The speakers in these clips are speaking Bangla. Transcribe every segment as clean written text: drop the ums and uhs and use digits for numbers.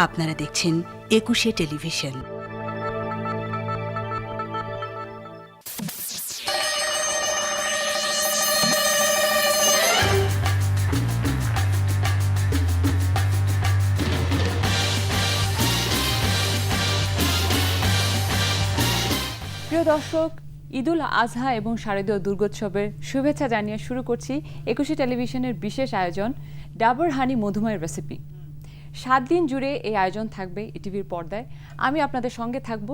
আপনারা দেখছেন একুশে টেলিভিশন। প্রিয় দর্শক, ঈদুল আজহা এবং শারদীয় দুর্গোৎসবের শুভেচ্ছা জানিয়ে শুরু করছি একুশে টেলিভিশনের বিশেষ আয়োজন ডাবর হানি মধুময় রেসিপি। 7 দিন জুড়ে এই আয়োজন থাকবে ইটিভির পর্দায়। আমি আপনাদের সঙ্গে থাকব,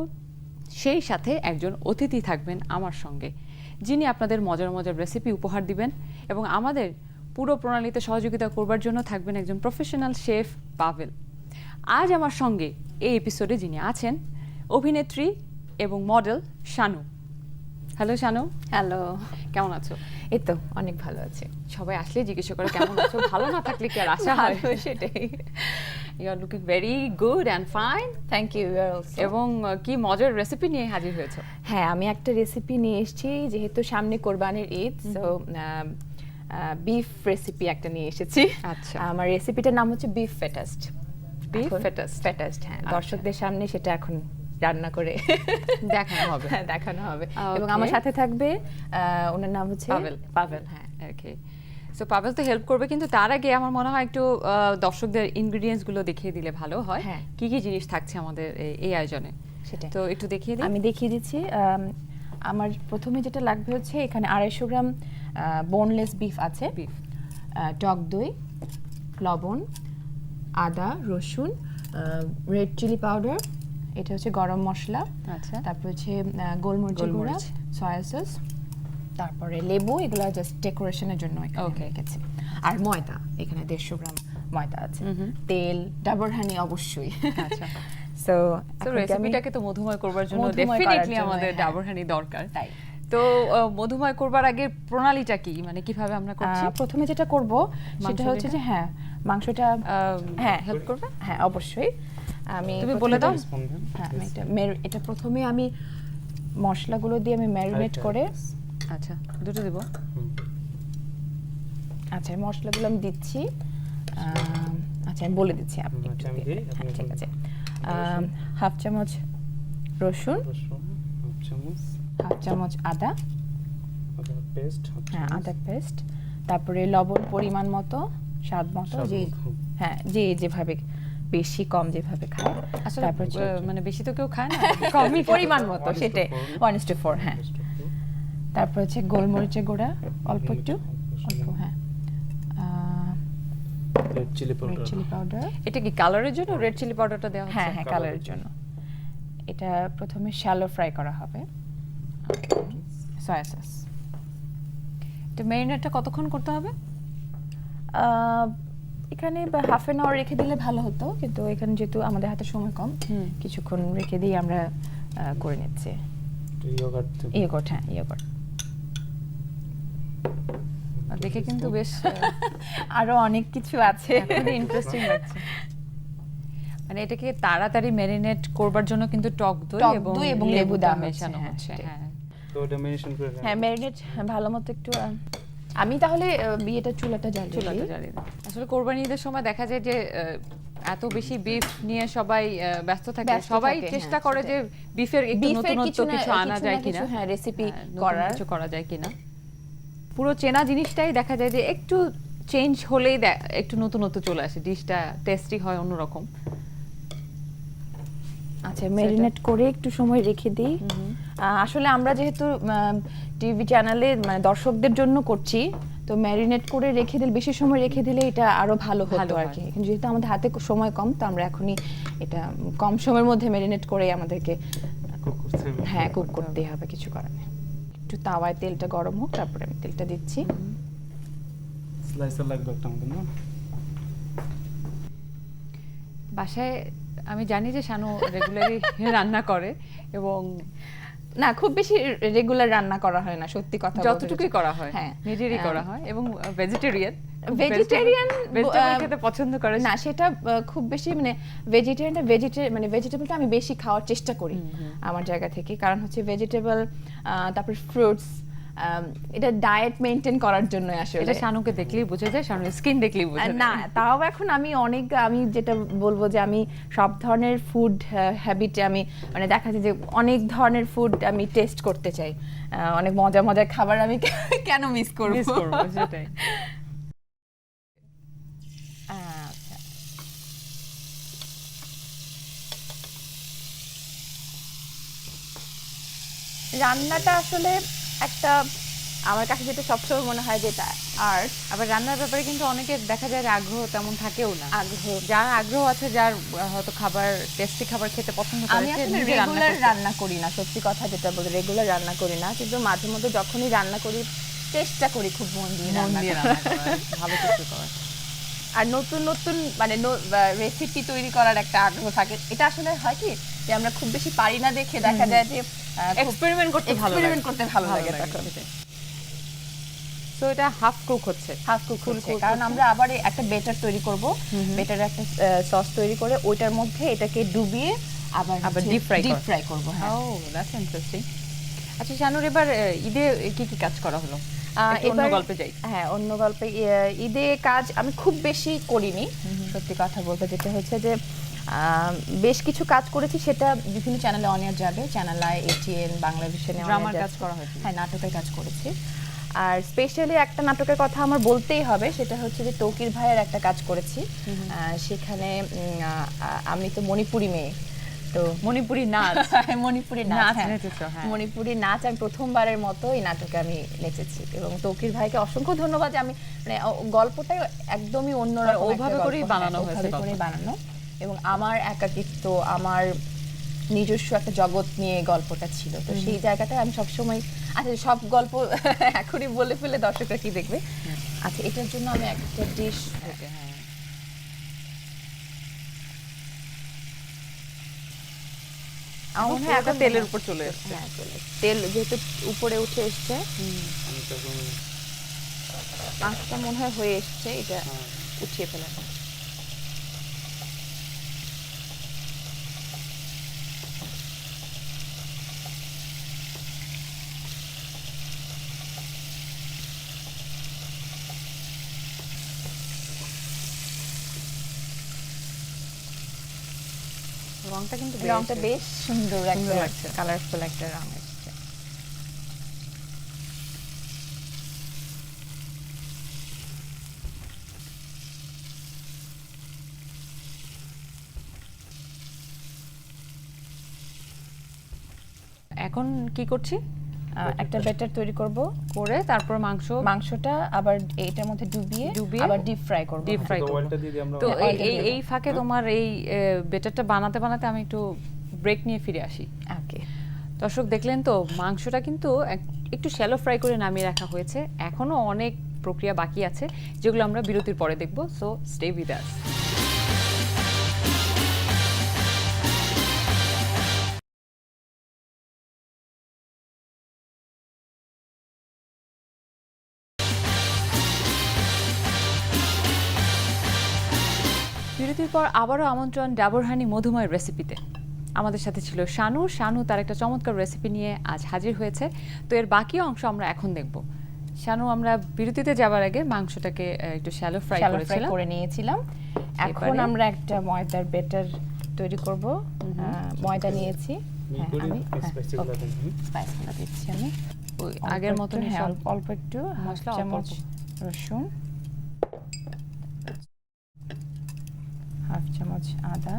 সেই সাথে একজন অতিথি থাকবেন আমার সঙ্গে, যিনি আপনাদের মজার মজার রেসিপি উপহার দিবেন এবং আমাদের পুরো প্রণালীতে সহযোগিতা করবার জন্য থাকবেন একজন প্রফেশনাল শেফ পাভেল। আজ আমার সঙ্গে এই এপিসোডে যিনি আছেন অভিনেত্রী এবং model Shanu. Hello Shanu. Hello, কেমন আছো? এই তো অনেক ভালো আছি। সবাই আসলে জিজ্ঞেস করে কেমন আছো, ভালো না থাকলে কি আর আশা হয়? সেটাই। You are looking very good and fine. Thank you. এবং কি মজার রেসিপি নিয়ে হাজির হয়েছো? হ্যাঁ, আমি একটা রেসিপি নিয়ে এসেছি, যেহেতু সামনে কোরবানির ঈদ, সো বিফ রেসিপি একটা নিয়ে এসেছি। আচ্ছা। আমার রেসিপিটার নাম হচ্ছে বিফ ফেটাস্ট। বিফ ফেটাস্ট। ফেটাস্ট, হ্যাঁ। দর্শকদের সামনে সেটা এখন রান্না করে দেখানো হবে। হ্যাঁ, দেখানো হবে। Okay. এবং আমার সাথে থাকবে ওনার নাম হচ্ছে পাভেল। পাভেল, হ্যাঁ। ওকে, সো পাভেল তো হেল্প করবে, কিন্তু তার আগে আমার মনে হয় একটু দর্শকদের ইনগ্রেডিয়েন্টস গুলো দেখিয়ে দিলে ভালো হয়। হ্যাঁ। কি কি জিনিস থাকছে আমাদের এই আয়োজনে, সেটাই। তো একটু দেখিয়ে দিই। আমি দেখিয়ে দিচ্ছি। আমার প্রথমে যেটা লাগবে হচ্ছে এখানে 250 গ্রাম বোনলেস বিফ আছে, বিফ, টক দই, লবণ, আদা, রসুন, রেড চিলি পাউডার, এটা হচ্ছে গরম মশলা, আচ্ছা, তারপর হচ্ছে গোলমরিচের গুঁড়া, গোলমরিচ, সয়া সস, তারপরে লেবু, এগুলো জাস্ট ডেকোরেশনের জন্য এখানে Okay. রেখেছি। আর ময়দা, এখানে 150 গ্রাম ময়দা আছে, তেল, ডাবর হানি অবশ্যই। আচ্ছা। সো তো রেসিপিটাকে তো মধুময় করবার জন্য মধুময় করার ডেফিনেটলি জন্য, আমাদের হ্যাঁ। ডাবর হানি দরকার। তাই। তো মধুময় করবার আগে প্রণালীটা কি, মানে কিভাবে আমরা করছি? প্রথমে যেটা করব সেটা মাংস হচ্ছে দিলে? যে হ্যাঁ, মাংসটা হ্যাঁ হেল্প করবে? হ্যাঁ, অবশ্যই। আমি তুমি প্রথমে বলে দাও। হ্যাঁ, আমি এটা প্রথমে আমি মশলাগুলো দিয়ে আমি ম্যারিনেট করে, আচ্ছা, দুটো দেব। আচ্ছা, এই মশলাগুলো আমি দিচ্ছি। আচ্ছা, আমি বলে দিচ্ছি, আপনি একটু আমি দিয়ে দিই, দেন। হ্যাঁ, আপনি ঠিক বলুন। আছে। হাফ চামচ রসুন, হাফ চামচ হাফ চামচ আদা, আদা পেস্ট, হ্যাঁ, আদা পেস্ট, তারপরে লবণ পরিমাণ মতো, স্বাদ মতো, যে হ্যাঁ, যে যেভাবে বেশি কম যেভাবে খায়। আসলে তারপর মানে বেশি তো কেউ খায় না, কমই পরিমাণ মতো, সেটাই 1:4, হ্যাঁ। তারপর হচ্ছে গোলমরিচের গুঁড়া অল্প একটু, অল্প, হ্যাঁ, red chilli red powder, chilli powder, এটা কি কালারের জন্য রেড চিলি পাউডারটা দেওয়া হচ্ছে? হ্যাঁ হ্যাঁ, কালারের জন্য। এটা প্রথমে শ্যালো ফ্রাই করা হবে। সয়া সস, তো ম্যারিনেটটা কতক্ষণ করতে হবে? এখানে হাফ অ্যান আওয়ার রেখে দিলে ভালো হতো, কিন্তু এখানে যেহেতু আমাদের হাতে সময় কম, কিছুক্ষণ রেখে দিয়ে আমরা করে নিচ্ছি। ইয়োগার্ট, ইয়োগর্ট, হ্যাঁ, ইয়োগর্ট। দেখে কিন্তু বেশ আরো অনেক কিছু আছে, খুবই ইন্টারেস্টিং লাগছে। মানে এটাকে তাড়াতাড়ি ম্যারিনেট করবার জন্য কিন্তু টক দই এবং লেবু দেওয়া মেশানো হচ্ছে, হচ্ছে। হ্যাঁ, হ্যাঁ, তো এটা মেরিনেশন করে হ্যাঁ, ম্যারিনেট ভালো মতো একটু। আমি তাহলে বিয়েটা চুলাটা জ্বালিয়ে চুলাতে দিই। জ্বালিয়ে দাও। আসলে কোরবানি ঈদের সময় দেখা যায় যে এত বেশি বিফ নিয়ে সবাই ব্যস্ত থাকে, ব্যস্ত সবাই থাকে, চেষ্টা হ্যাঁ, করে যে বিফের একটু বিফের নতুনত্ব কিছু আনা যায় কিনা, হ্যাঁ, রেসিপি নতুন করার। কিছু করা যায় কিনা। পুরো চেনা জিনিসটাই দেখা যায় যে একটু চেঞ্জ হলেই একটু নতুনত্ব চলে আসে, ডিশটা টেস্টি হয় অন্যরকম। আচ্ছা, ম্যারিনেট করে একটু সময় রেখে দিই। আসলে আমরা যেহেতু টিভি চ্যানেলে মানে দর্শকদের জন্য করছি, তো ম্যারিনেট করে রেখে দিলে, বেশি সময় রেখে দিলে এটা আরো ভালো হতো আর কি। কিন্তু যেহেতু আমাদের হাতে সময় কম, তো আমরা এখনই এটা কম সময়ের মধ্যে ম্যারিনেট করে আমাদেরকে কুক করতে হবে। হ্যাঁ, কুক করতে হবে, কিছু করার নেই। একটু তাওয়ায় তেলটা গরম হোক, তারপরে আমি তেলটা দিচ্ছি। স্লাইসার লাগবে একটা আমাদের, না? বাসায় আমি জানি যে শানু রেগুলারলি রান্না করে, এবং না, খুব বেশি রেগুলার রান্না করা হয় না, সত্যি কথা বলতে। যতটুকুই করা হয় হ্যাঁ, নিজেরই করা হয়। এবং ভেজিটেরিয়ান ভেজিটেরিয়ান খেতে পছন্দ করে না, সেটা খুব বেশি মানে ভেজিটেবলটা আমি বেশি খাওয়ার চেষ্টা করি আমার জায়গা থেকে, কারণ হচ্ছে ভেজিটেবল, তারপর ফ্রুটস, এটা ডায়েট মেনটেন করার জন্য আসলে। এটা শানুকে দেখলেই বোঝা যায়, শানুর স্কিন দেখলেই বোঝা যায়। না তাও এখন আমি যেটা বলবো যে আমি সব ধরনের ফুড হ্যাবিটে আমি মানে দেখা যায় যে অনেক ধরনের ফুড আমি টেস্ট করতে চাই। অনেক মজার মজার খাবার আমি কেন মিস করব। মিস করবো, সেটাই। আচ্ছা, রান্নাটা আসলে একটা আমার কাছে যেটা সবসময় মনে হয় যে এটা আর্ট। আবার রান্নার ব্যাপারে কিন্তু অনেকে দেখা যায় যে আগ্রহ তেমন থাকেও না। আগ্রহ যার আগ্রহ আছে, যার হয়তো খাবার টেস্টি খাবার খেতে পছন্দ করে, আমি সে আসলে নিজে রান্না রেগুলার করতে- রান্না করি না, সত্যি কথা যেটা বলি, রেগুলার রান্না করি না, কিন্তু মাঝে মধ্যে যখনই রান্না করি চেষ্টা করি খুব মন দিয়ে মন রান্না দিয়ে করার। রান্না করার, ভালো কিছু করার। আর নতুন নতুন মানে রেসিপি তৈরি করার একটা আগ্রহ থাকে। এটা আসলে হয় কি যে আমরা খুব বেশি পারি না দেখে দেখা যায় যে এক্সপেরিমেন্ট করতে ভালো লাগে। এক্সপেরিমেন্ট করতে ভালো লাগে তখন। তো এটা হাফ কুক হচ্ছে, হাফ কুক Full হচ্ছে, cook কারণ হচ্ছে। আমরা আবার একটা বেটার তৈরি করব। বেটার একটা সস তৈরি করে ওইটার মধ্যে এটাকে ডুবিয়ে আবার deep fry ডিপ করা। ফ্রাই করব। হ্যাঁ, ও দ্যাটস ইন্টারেস্টিং। আচ্ছা শানুর, এবার ঈদে কি কি কাজ করা হলো? একটু অন্য এবার- গল্পে যাই। হ্যাঁ, অন্য গল্পে। ঈদে কাজ আমি খুব বেশি করিনি, সত্যি কথা বলতে। যেটা হচ্ছে যে বেশ কিছু কাজ করেছি, সেটা বিভিন্ন চ্যানেলে অন এয়ার যাবে। চ্যানেল আই, এটিএন, বাংলা ভিশনে ড্রামার কাজ করা হয়েছে। হ্যাঁ, নাটকের কাজ করেছি। আর স্পেশালি একটা নাটকের কথা আমার বলতেই হবে, সেটা হচ্ছে যে তৌকির ভাইয়ের একটা কাজ করেছি। সেখানে আমি তো মণিপুরি মেয়ে, তো মণিপুরি নাচ, মণিপুরি নাচ নাচ, হ্যাঁ, নেচেছো, হ্যাঁ। মণিপুরি নাচ আমি প্রথমবারের মতো এই নাটকে আমি নেচেছি। এবং তৌকির ভাইকে অসংখ্য ধন্যবাদ যে আমি মানে গল্পটা একদমই অন্যরকম একটা ওভাবে গল্প, করেই হ্যাঁ, বানানো হয়েছে ওভাবে করেই বানানো। এবং আমার একাকিত্ব, আমার নিজস্ব একটা জগৎ নিয়ে গল্পটা ছিল। তো সেই জায়গাটায় আমি সবসময়, আচ্ছা সব গল্প এখনই বলে ফেলে দর্শকরা কি দেখবে। আচ্ছা, এটার জন্য আমি একটা ডিশ, আমার মনে হয় এখন তেলের উপর চলে এসছে। হ্যাঁ, তেল যেহেতু উপরে উঠে এসছে, আমি তখন মাছটা মনে হয় হয়ে এসছে, এটা হ্যাঁ, উঠিয়ে ফেলা। রংটা কিন্তু রংটা বেশ সুন্দর, সুন্দর একটা লাগছে। কালারফুল একটা রং এসছে। এখন কি করছি? একটা ব্যাটার তৈরি করব করে তারপর মাংসটা আবার এটার মধ্যে ডুবিয়ে ডুবিয়ে আবার ডিপ ফ্রাই করব। ডিপ ফ্রাই তো করব। অয়েলটা দিয়ে দিই আমরা। তো হ্যাঁ, oilটা এই দিয়ে এই ফাঁকে তোমার এই বেটারটা বানাতে বানাতে আমি একটু ব্রেক নিয়ে ফিরে আসি। ওকে, দর্শক দেখলেন তো, মাংসটা কিন্তু একটু শ্যালো ফ্রাই করে নামিয়ে রাখা হয়েছে। এখনো অনেক প্রক্রিয়া বাকি আছে, যেগুলো আমরা বিরতির পরে দেখব। So stay with us. বিরতির পর আবারও আমন্ত্রণ ডাবর হানি মধুময় রেসিপিতে। আমাদের সাথে ছিল শানু। শানু তার একটা চমৎকার রেসিপি নিয়ে আজ হাজির হয়েছে। তো এর বাকি অংশ আমরা এখন দেখব। শানু, আমরা বিরতিতে যাবার আগে মাংসটাকে একটু শ্যালো ফ্রাই শ্যালো ফ্রাই করেছিলাম। করে নিয়েছিলাম। এখন এবারে? আমরা একটা ময়দার ব্যাটার তৈরি করব। ময়দা নিয়েছি। হ্যাঁ, করি আমি স্পাইসিগুলো দিন। স্পাইসগুলো দিচ্ছি আমি। ওই অল্প আগের একটু, মতনই হ্যাঁ, সব অল্প একটু মশলা, মশলা, অল্প চামচ অল্প। রসুন, হাফ চামচ আদা,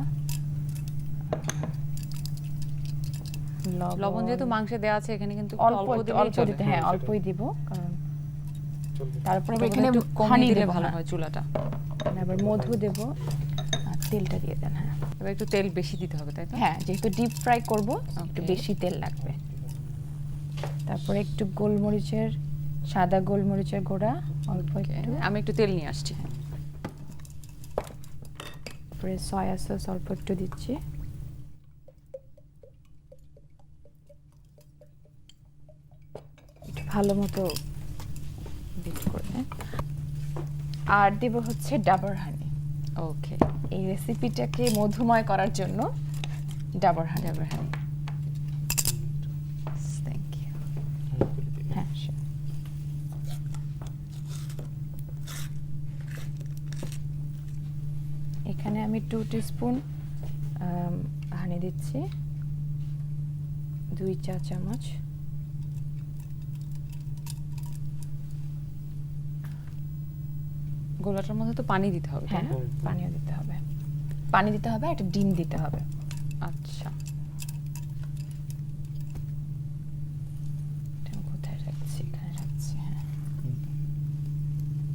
লবণ যেহেতু মাংসে দেওয়া আছে, এখানে কিন্তু একটু অল্প দিলেই অল্প চলে। দিতে, হ্যাঁ, সেটাই। অল্পই দিব, কারণ চলবে। তারপরে তবে এখানে একটু কমিয়ে হানি দিলে দেব, ভালো হ্যাঁ। হয় চুলাটা। আবার মধু দেব, আর তেলটা দিয়ে দেন। হ্যাঁ, এবার একটু তেল বেশি দিতে হবে, তাই তো? হ্যাঁ, যেহেতু ডিপ ফ্রাই করব একটু Okay. বেশি তেল লাগবে। তারপরে একটু গোলমরিচের, সাদা গোলমরিচের গুঁড়া অল্প একটু, আমি একটু তেল নিয়ে আসছি। তারপরে সয়া সস অল্প একটু দিচ্ছি। একটু ভালো মতো বিট করে, আর দেব হচ্ছে ডাবর হানি। ওকে, এই রেসিপিটাকে মধুময় করার জন্য Dabur honey. Dabur honey. Thank you. হ্যাঁ, করে দিই। হ্যাঁ, sure. 2 টিস্পুন হানি দিচ্ছি, 2 চা চামচ। গোলাটার মধ্যে তো পানি দিতে হবে, তাই হ্যাঁ, না? পানিও দিতে হবে, পানি দিতে হবে, একটা ডিম দিতে হবে। আচ্ছা, এটা আমি কোথায় রাখছি? এখানে রাখছি। হ্যাঁ,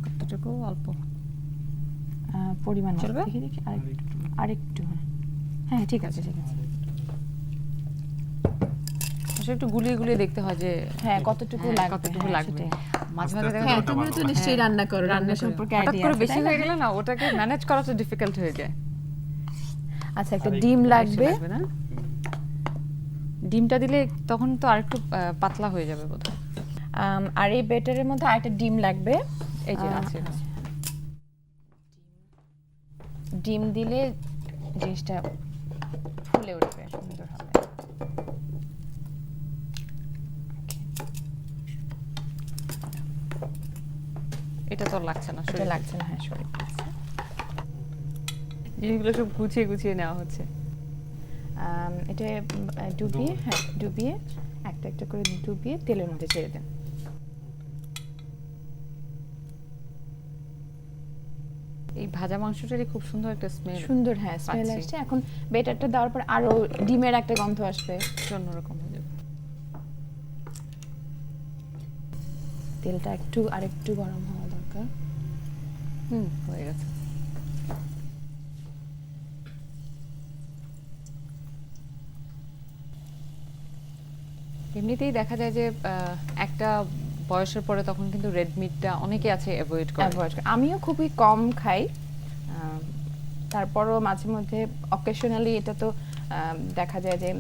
কতটুকু? অল্প পরিমাণ চলবে? দেখি দেখি আরেকটু। হ্যাঁ ঠিক আছে ঠিক আছে। আসলে একটু গুলিয়ে গুলিয়ে দেখতে হয় যে হ্যাঁ কতটুকু লাগবে, কতটুকু হ্যাঁ, লাগবে। সেটাই। মাঝে মাঝে দেখা হ্যাঁ যায় তুমিও তো নিশ্চয়ই রান্না করো, রান্না সম্পর্কে হঠাৎ আইডিয়া করে আছে, বেশি তাই না? হয়ে গেলে না ওটাকে ম্যানেজ করা তো ডিফিকাল্ট হয়ে যায়। আচ্ছা, একটা আরেকটু ডিম বেশি লাগবে। লাগবে না? ডিমটা দিলে তখন তো আরেকটু পাতলা হয়ে যাবে বোধহয়। আর এই ব্যাটারের মধ্যে আরেকটা ডিম লাগবে। এই যে আছে এটা। ডিম দিলে জিনিসটা ফুলে উঠবে, সুন্দর হবে। এটা তো আর লাগছে না, এটা লাগছে না, হ্যাঁ সরি। জিনিসগুলো সব গুছিয়ে গুছিয়ে নেওয়া হচ্ছে। এটা ডুবিয়ে, হ্যাঁ ডুবিয়ে একটা একটা করে ডুবিয়ে তেলের মধ্যে ছেড়ে দেন। এই ভাজা মাংসটারই খুব সুন্দর একটা স্মেল, সুন্দর, হ্যাঁ স্মেল পাচ্ছি। আসছে। এখন বেটারটা দেওয়ার পর আরো ডিমের একটা গন্ধ আসবে, অন্যরকম হয়ে যাবে। তেলটা আরেকটু গরম হওয়া দরকার। হয়ে গেছে। এমনিতেই দেখা যায় যে একটা বয়সের পরে তখন কিন্তু রেড মিটটা অনেকে আছে অ্যাভয়েড করে। আমিও খুবই কম খাই, তারপরও মাঝে মধ্যে অকেশনালি এটা তো দেখা যায় যে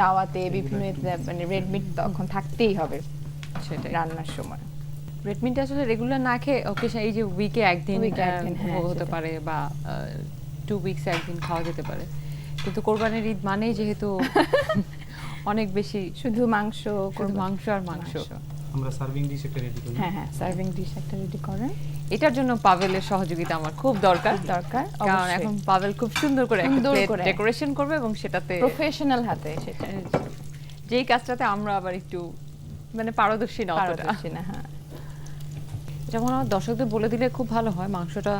দাওয়াতে বিভিন্ন মানে রেড মিট তখন থাকতেই হবে সেটাই, রান্নার সময়। রেড মিট আসলে রেগুলার না খেয়ে ওকে এই যে উইকে একদিন হ্যাঁ, হতে সেটাই। পারে বা 2 উইকসে একদিন খাওয়া যেতে পারে, কিন্তু কোরবানির ঈদ মানেই যেহেতু অনেক বেশি শুধু মাংস, শুধু মাংস আর মাংস। আমরা সার্ভিং ডিশ একটা রেডি করি। হ্যাঁ হ্যাঁ, সার্ভিং ডিশ একটা রেডি করেন, এটার জন্য পাভেলের সহযোগিতা আমার খুব দরকার, কারণ এখন পাভেল খুব সুন্দর করে একটা সুন্দর প্লেট করে। ডেকোরেশন করবে এবং সেটাতে প্রফেশনাল হাতে, সেটা যেই কাজটাতে আমরা আবার একটু মানে পারদর্শী না অতটা। পারদর্শী না। হ্যাঁ, যেমন আমার দর্শকদের বলে দিলে খুব ভালো হয়, মাংসটা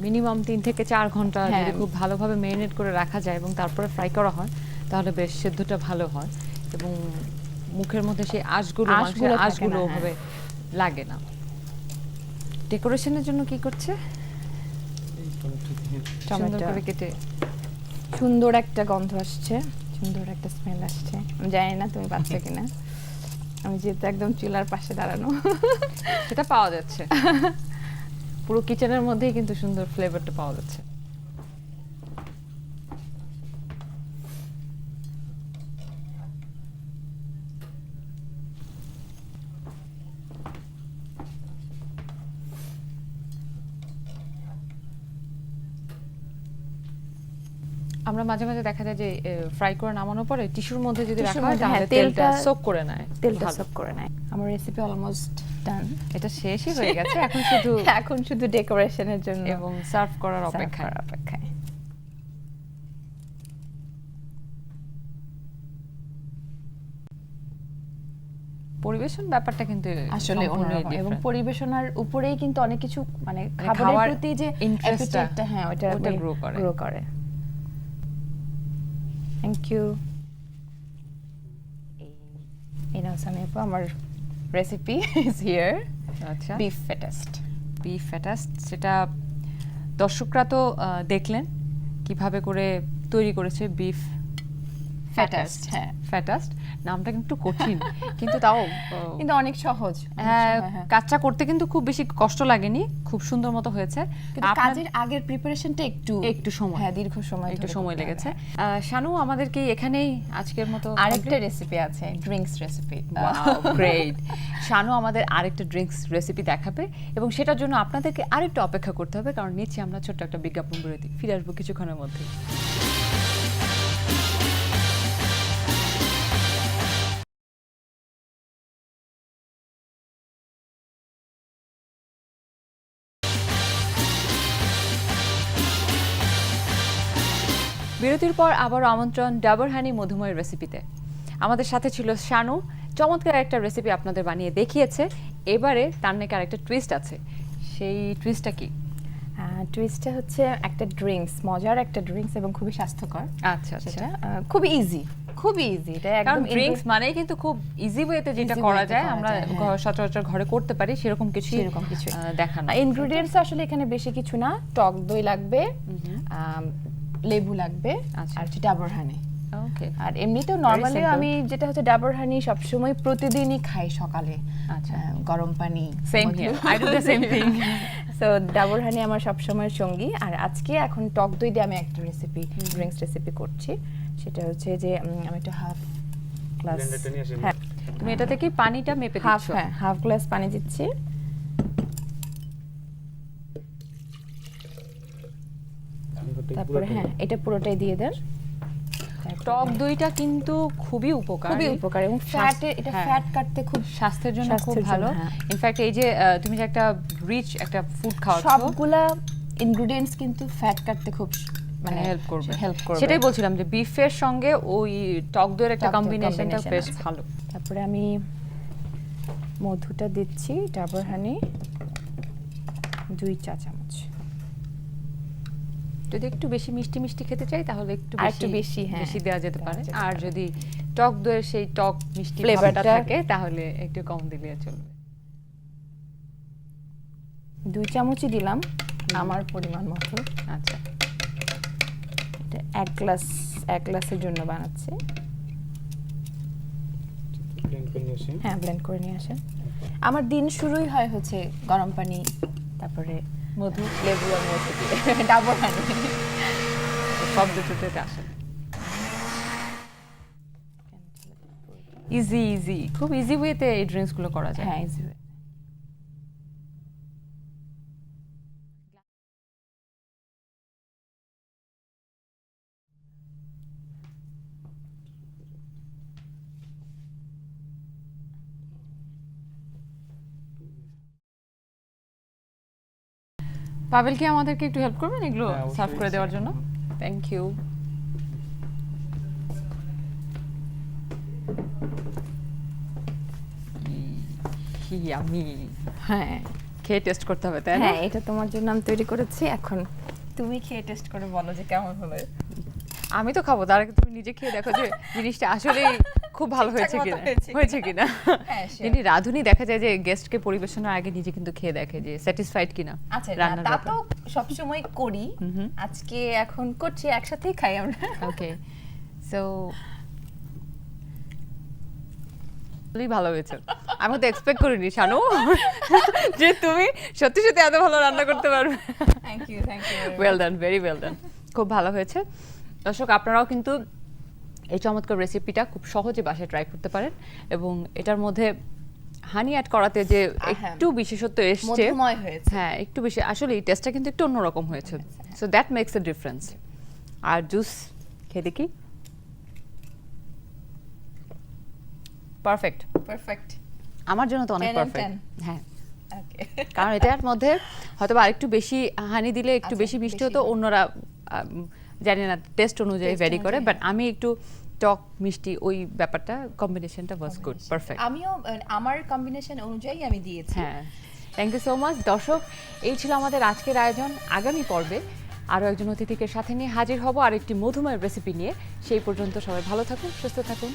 মিনিমাম 3 থেকে 4 ঘন্টা হ্যাঁ। যদি খুব ভালোভাবে মেরিনেট করে রাখা যায় এবং তারপরে ফ্রাই করা হয় তাহলে বেশ সেদ্ধটা ভালো হয় এবং মুখের মধ্যে সেই আঁশগুলো, মাংসের থাকে না, আঁশগুলো হ্যাঁ। ওভাবে লাগে না। ডেকোরেশনের জন্য কি করছে? এই টমেটো দিয়ে সুন্দর টমেটো করে কেটে। সুন্দর একটা গন্ধ আসছে, সুন্দর একটা স্মেল আসছে। আমি জানি না তুমি পাচ্ছ কিনা, আমি যেহেতু একদম চুলার পাশে দাঁড়ানো। সেটা পাওয়া যাচ্ছে, পুরো কিচেনের মধ্যেই কিন্তু সুন্দর ফ্লেভারটা পাওয়া যাচ্ছে। আমরা মাঝে মাঝে দেখা যায় যে ফ্রাই করে নামানোর পরে টিস্যুর মধ্যে যদি রাখা টিস্যুর হয় মধ্যে, তাহলে হ্যাঁ, তেলটা তেলটা সোক করে নেয়, তেলটা ভালো। সব করে নেয়। আমার রেসিপি অলমোস্ট ডান, এটা শেষই হয়ে গেছে, এখন শুধু এখন শুধু ডেকোরেশনের জন্য এবং সার্ভ করার serve অপেক্ষায়। করার অপেক্ষায়। পরিবেশন ব্যাপারটা কিন্তু আসলে সম্পূর্ণই অন্যরকম, এবং different। পরিবেশনার উপরেই কিন্তু অনেক কিছু মানে খাওয়ার খাবারের প্রতি যে interest-টা, appetite-টা, হ্যাঁ ওটা ওটা grow করে। গ্রো করে। Thank you. এই নাও সামি আপু, আমার রেসিপি ইজ হিয়ার, আচ্ছা, বিফ ফেটাস্ট। বিফ ফ্যাটাস্ট, সেটা দর্শকরা তো দেখলেন কিভাবে করে তৈরি করেছে বিফ ফ্যাটাস্ট, হ্যাঁ ফ্যাটাস্ট। নামটা কিন্তু কঠিন, কিন্তু তাও কিন্তু অনেক সহজ, হ্যাঁ, কাজটা করতে কিন্তু খুব বেশি কষ্ট লাগেনি, খুব সুন্দর মতো হয়েছে। কিন্তু আপনার কাজের আগের প্রিপারেশনটা একটু সময়, হ্যাঁ দীর্ঘ সময় একটু ধরে সময় করতে লেগেছে। হবে। শানু আমাদেরকে এখানেই আজকের মতো আরেকটা রেসিপি আছে, ড্রিঙ্কস রেসিপি। গ্রেট। শানু আমাদের আরেকটা ড্রিঙ্কস রেসিপি দেখাবে এবং সেটার জন্য আপনাদেরকে আরেকটু অপেক্ষা করতে হবে, কারণ নিচ্ছি আমরা ছোট্ট একটা বিজ্ঞাপন বিরতি। ফিরে আসবো কিছুক্ষণের মধ্যে। বিরতির পর আবারও আমন্ত্রণ ডাবর হানি মধুময় রেসিপিতে। আমাদের সাথে ছিল শানু, চমৎকার একটা রেসিপি আপনাদের বানিয়ে দেখিয়েছে। এবারে তার নাকি আরেকটা টুইস্ট আছে, সেই টুইস্টটা কি? টুইস্টটা হচ্ছে একটা ড্রিঙ্কস, মজার একটা ড্রিঙ্কস এবং খুবই স্বাস্থ্যকর। আচ্ছা সেটা খুবই ইজি, খুবই ইজি। এটা কারণ একদম ড্রিঙ্কস মানেই কিন্তু খুব ইজি ওয়েতে যেটা Easy করা way তে যায়, করা আমরা যায়, হ্যাঁ। সচরাচর ঘরে করতে পারি সেরকম কিছু দেখানো। ইনগ্রেডিয়েন্টস আসলে এখানে বেশি কিছু না, টক দই লাগবে, লেবু লাগবে, আচ্ছা। আর হচ্ছে ডাবর হানি। ওকে, আর এমনিতেও নরমালি simple. আমি যেটা হচ্ছে ডাবর হানি সবসময় প্রতিদিনই খাই সকালে। আচ্ছা। গরম পানি, same here, I do the same thing. So Dabur honey আমার সবসময়ের সঙ্গী। আর আজকে এখন টক দই দিয়ে আমি একটা রেসিপি, ড্রিঙ্কস রেসিপি করছি। সেটা হচ্ছে যে আমি একটা হাফ গ্লাস, ব্লেন্ডারটা নিয়ে আসেন। হ্যাঁ তুমি এটা থেকে পানিটা মেপে হাফ, দিচ্ছ? হ্যাঁ হাফ গ্লাস পানি দিচ্ছি। তারপরে হ্যাঁ এটা পুরোটাই দিয়ে দেন। টক দইটা কিন্তু খুবই উপকার, খুবই উপকার এবং ফ্যাটে, এটা হ্যাঁ। ফ্যাট কাটতে খুব স্বাস্থ্যের জন্য খুব স্বাস্থ্যের জন্য, ভালো। হ্যাঁ। ইনফ্যাক্ট এই যে তুমি যে একটা রিচ একটা ফুড খাওয়াচ্ছ, সবগুলা ইনগ্রেডিয়েন্টস কিন্তু ফ্যাট কাটতে খুব মানে হেল্প করবে। হেল্প করবে। সেটাই বলছিলাম যে বিফের সঙ্গে ওই টক দইয়ের একটা টক দইয়ের কম্বিনেশনটা combination বেশ আছে। ভালো। তারপরে আমি মধুটা দিচ্ছি, ডাবর হানি 2 চা চামচ। যদি একটু বেশি মিষ্টি মিষ্টি খেতে চাই তাহলে একটু আর একটু বেশি, হ্যাঁ, বেশি দেওয়া যেতে দেওয়া পারে। যেতে আর যদি টক দইয়ের সেই টক মিষ্টি Flavorটা ফ্লেভারটা থাকে তাহলে একটু কম দিলে চলবে। 2 চামচই দিলাম আমার পরিমাণ মতো। আচ্ছা, এটা এক গ্লাসের জন্য বানাচ্ছি। ব্লেন্ড করে নিয়ে আসেন। হ্যাঁ ব্লেন্ড করে নিয়ে আসেন। আমার দিন শুরুই হয় হচ্ছে গরম পানি, তারপরে মধু, লেবু আর মধু দিয়ে ডাবর হানি। সব দুটোতে আসে। ইজি, খুব ইজি ওয়েতে এই ড্রিঙ্কস গুলো করা যায়। হ্যাঁ ইজি। পাবেল কি আমাদেরকে একটু হেল্প করবেন এগুলো হ্যাঁ, অবশ্যই। সার্ভ করে দেওয়ার জন্য? Thank you. ইয়ামি, হ্যাঁ খেয়ে টেস্ট করতে হবে তাই না? হ্যাঁ এটা তোমার জন্য আমি তৈরি করেছি, এখন তুমি খেয়ে টেস্ট করে বলো যে কেমন হলো। আমি তো খাবো, তার আগে তুমি নিজে খেয়ে দেখো যে জিনিসটা আসলে খুব ভালো হয়েছে ঠিকঠাক কিনা, মতো হয়েছে হয়েছে কিনা। হ্যাঁ, sure. যদি রাঁধুনি দেখা যায় যে গেস্টকে পরিবেশনের আগে নিজে কিন্তু খেয়ে দেখে যে স্যাটিসফাইড কিনা আচ্ছা রান্নার তা তো ব্যাপারে। সবসময় করি, আজকে এখন করছি, একসাথেই খাই আমরা। ওকে, সো ভালো হয়েছে। আমি তো এক্সপেক্ট করিনি শানু যে তুমি সত্যি সত্যি এত ভালো রান্না করতে পারবে। Thank you well done, very well done, খুব ভালো হয়েছে। দর্শক আপনারাও কিন্তু এই চমৎকার রেসিপিটা খুব সহজে বাসায় ট্রাই করতে পারেন এবং এটার মধ্যে হানি অ্যাড করাতে যে একটু বিশেষত্ব এসছে, মধুময় হয়েছে। হ্যাঁ একটু বেশি, আসলে এই টেস্টটা কিন্তু একটু অন্যরকম হয়েছে। So that makes a difference. আর জুস খেয়ে দেখি, পারফেক্ট। আমার জন্য তো অনেক 10 and পারফেক্ট। 10 হ্যাঁ, ওকে কারণ এটার মধ্যে হয়তো বা আরেকটু বেশি হানি দিলে একটু আচ্ছা, বেশি মিষ্টি বেশি হতো, অন্যরা জানি না টেস্ট অনুযায়ী Taste ভ্যারি করে, অনুযায়ী, বাট আমি একটু টক মিষ্টি ওই ব্যাপারটা কম্বিনেশনটা ওয়াজ গুড, পারফেক্ট। আমিও আমার কম্বিনেশন অনুযায়ী আমি দিয়েছি। হ্যাঁ, থ্যাংক ইউ সো মাচ। দর্শক, এই ছিল আমাদের আজকের আয়োজন। আগামী পর্বে আরও একজন অতিথিকে সাথে নিয়ে হাজির হব আরেকটি মধুময় রেসিপি নিয়ে। সেই পর্যন্ত সবাই ভালো থাকুন, সুস্থ থাকুন।